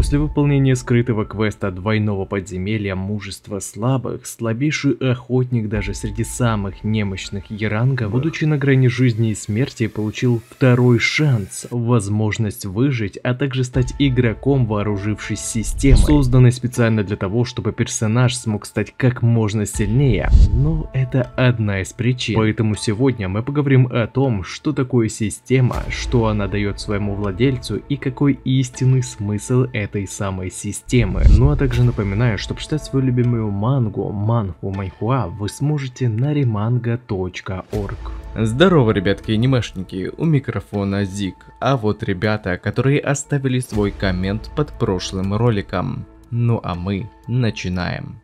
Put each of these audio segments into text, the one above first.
После выполнения скрытого квеста двойного подземелья мужества слабых, слабейший охотник даже среди самых немощных ерангов, будучи на грани жизни и смерти, получил второй шанс, возможность выжить, а также стать игроком, вооружившись системой, созданной специально для того, чтобы персонаж смог стать как можно сильнее. Но это одна из причин. Поэтому сегодня мы поговорим о том, что такое система, что она дает своему владельцу и какой истинный смысл этой самой системы. Ну а также напоминаю, что почитать свою любимую манху Манхуа вы сможете на remanga.org. Здорово, ребятки и анимешники, у микрофона Зик, а вот ребята, которые оставили свой коммент под прошлым роликом. Ну а мы начинаем.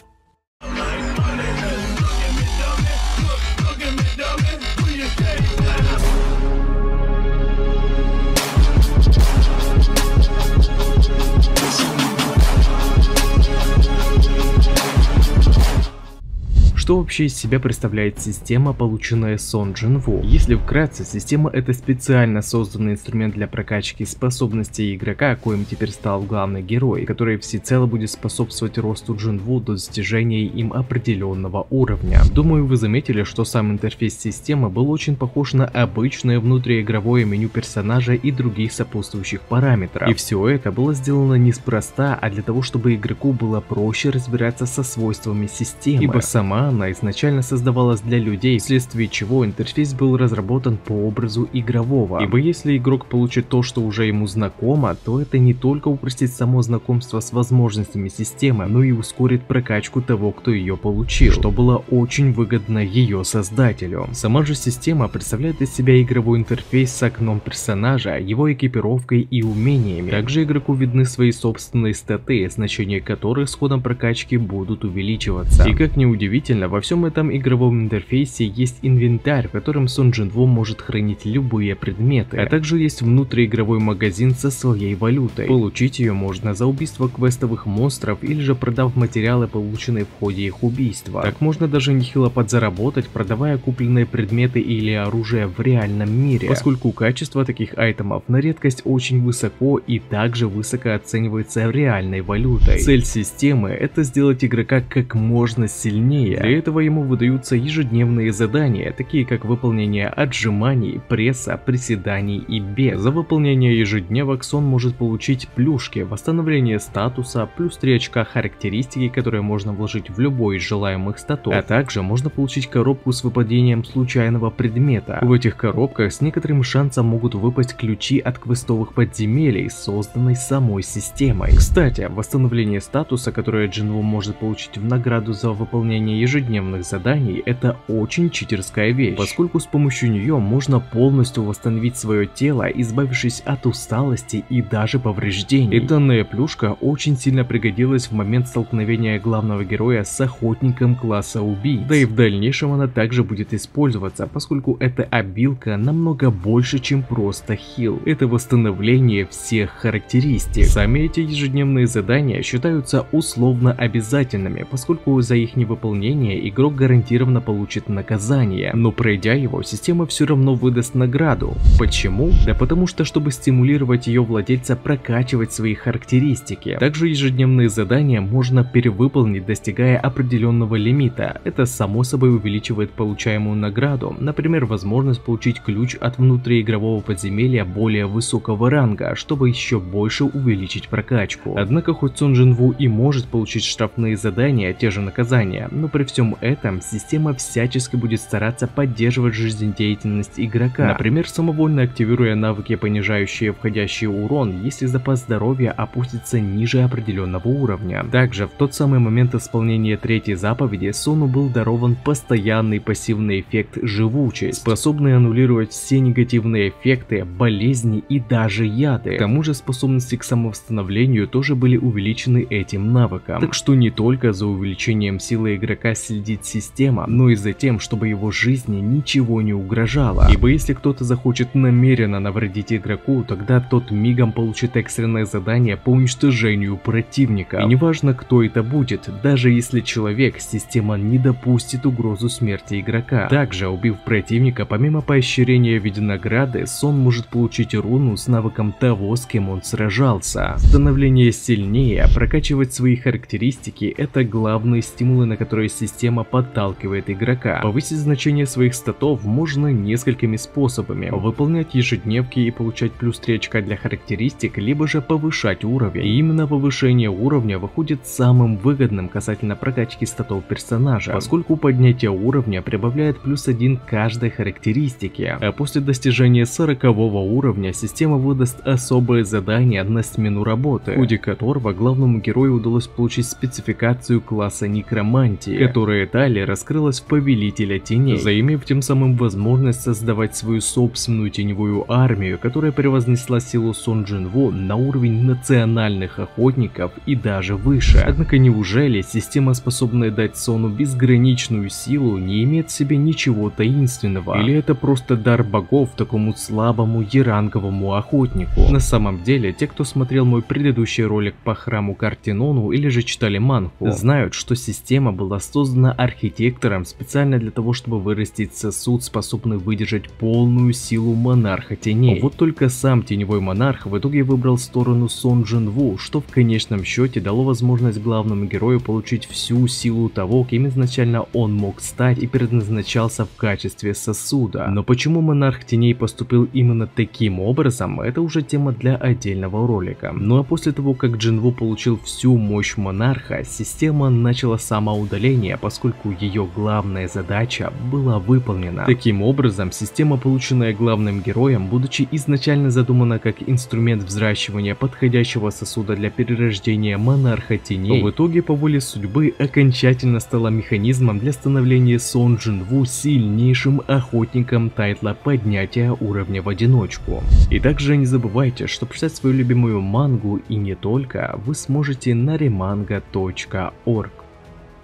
Что вообще из себя представляет система, полученная Сон Джин Ву? Если вкратце, система — это специально созданный инструмент для прокачки способностей игрока, коим теперь стал главный герой, который всецело будет способствовать росту Джин Ву до достижения им определенного уровня. Думаю, вы заметили, что сам интерфейс системы был очень похож на обычное внутриигровое меню персонажа и других сопутствующих параметров. И все это было сделано неспроста, а для того, чтобы игроку было проще разбираться со свойствами системы, ибо сама она изначально создавалась для людей, вследствие чего интерфейс был разработан по образу игрового. Ибо если игрок получит то, что уже ему знакомо, то это не только упростит само знакомство с возможностями системы, но и ускорит прокачку того, кто ее получил, что было очень выгодно ее создателю. Сама же система представляет из себя игровой интерфейс с окном персонажа, его экипировкой и умениями. Также игроку видны свои собственные статы, значения которых с ходом прокачки будут увеличиваться. И как ни удивительно, во всем этом игровом интерфейсе есть инвентарь, в котором Сон Джин Ву может хранить любые предметы, а также есть внутриигровой магазин со своей валютой. Получить ее можно за убийство квестовых монстров или же продав материалы, полученные в ходе их убийства. Так можно даже нехило подзаработать, продавая купленные предметы или оружие в реальном мире, поскольку качество таких айтемов на редкость очень высоко и также высоко оценивается реальной валютой. Цель системы — это сделать игрока как можно сильнее. Для этого ему выдаются ежедневные задания, такие как выполнение отжиманий, пресса, приседаний и бег. За выполнение ежедневок Сон может получить плюшки, восстановление статуса, плюс 3 очка характеристики, которые можно вложить в любой из желаемых статов, а также можно получить коробку с выпадением случайного предмета. В этих коробках с некоторым шансом могут выпасть ключи от квестовых подземелий, созданной самой системой. Кстати, восстановление статуса, которое Джин Ву может получить в награду за выполнение ежедневных заданий, это очень читерская вещь, поскольку с помощью нее можно полностью восстановить свое тело, избавившись от усталости и даже повреждений. И данная плюшка очень сильно пригодилась в момент столкновения главного героя с охотником класса убийц. Да и в дальнейшем она также будет использоваться, поскольку эта обилка намного больше, чем просто хил. Это восстановление всех характеристик. Сами эти ежедневные задания считаются условно обязательными, поскольку за их невыполнение игрок гарантированно получит наказание, но пройдя его, система все равно выдаст награду. Почему? Да потому что, чтобы стимулировать ее владельца прокачивать свои характеристики. Также ежедневные задания можно перевыполнить, достигая определенного лимита. Это само собой увеличивает получаемую награду, например, возможность получить ключ от внутриигрового подземелья более высокого ранга, чтобы еще больше увеличить прокачку. Однако хоть Сон Джин Ву и может получить штрафные задания, те же наказания, но при всем этом система всячески будет стараться поддерживать жизнедеятельность игрока, например, самовольно активируя навыки, понижающие входящий урон, если запас здоровья опустится ниже определенного уровня. Также в тот самый момент исполнения третьей заповеди Сону был дарован постоянный пассивный эффект живучесть, способный аннулировать все негативные эффекты, болезни и даже яды. К тому же способности к самовосстановлению тоже были увеличены этим навыком. Так что не только за увеличением силы игрока с следит система, но и за тем, чтобы его жизни ничего не угрожало. Ибо если кто-то захочет намеренно навредить игроку, тогда тот мигом получит экстренное задание по уничтожению противника. И неважно, кто это будет, даже если человек, система не допустит угрозу смерти игрока. Также, убив противника, помимо поощрения в виде награды, Сон может получить руну с навыком того, с кем он сражался. Становление сильнее, прокачивать свои характеристики — это главные стимулы, на которые система подталкивает игрока. Повысить значение своих статов можно несколькими способами: выполнять ежедневки и получать плюс 3 очка для характеристик, либо же повышать уровень. И именно повышение уровня выходит самым выгодным касательно прокачки статов персонажа, поскольку поднятие уровня прибавляет плюс 1 к каждой характеристике. А после достижения 40-го уровня система выдаст особое задание на смену работы, в ходе которого главному герою удалось получить спецификацию класса некромантии, которая далее раскрылась в Повелителя Теней, заимев тем самым возможность создавать свою собственную теневую армию, которая превознесла силу Сон Джин Ву на уровень национальных охотников и даже выше. Однако неужели система, способная дать Сону безграничную силу, не имеет в себе ничего таинственного? Или это просто дар богов такому слабому еранговому охотнику? На самом деле, те, кто смотрел мой предыдущий ролик по храму Картинону или же читали манхву, знают, что система была создана архитектором специально для того, чтобы вырастить сосуд, способный выдержать полную силу монарха теней. Вот только сам теневой монарх в итоге выбрал сторону Сон Джин Ву, что в конечном счете дало возможность главному герою получить всю силу того, кем изначально он мог стать и предназначался в качестве сосуда. Но почему монарх теней поступил именно таким образом, это уже тема для отдельного ролика. Ну а после того, как Джин Ву получил всю мощь монарха, система начала самоудаление, поскольку ее главная задача была выполнена. Таким образом, система, полученная главным героем, будучи изначально задумана как инструмент взращивания подходящего сосуда для перерождения монарха теней, в итоге по воле судьбы окончательно стала механизмом для становления Сон Джин Ву сильнейшим охотником тайтла поднятия уровня в одиночку. И также не забывайте, что прочитать свою любимую мангу и не только вы сможете на remanga.org.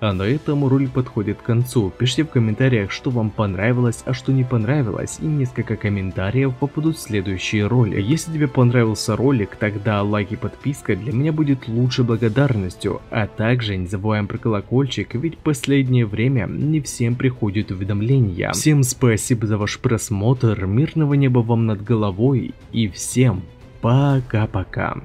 А на этом ролик подходит к концу. Пишите в комментариях, что вам понравилось, а что не понравилось, и несколько комментариев попадут в следующие ролики. Если тебе понравился ролик, тогда лайк и подписка для меня будет лучшей благодарностью. А также не забываем про колокольчик, ведь в последнее время не всем приходят уведомления. Всем спасибо за ваш просмотр, мирного неба вам над головой и всем пока-пока.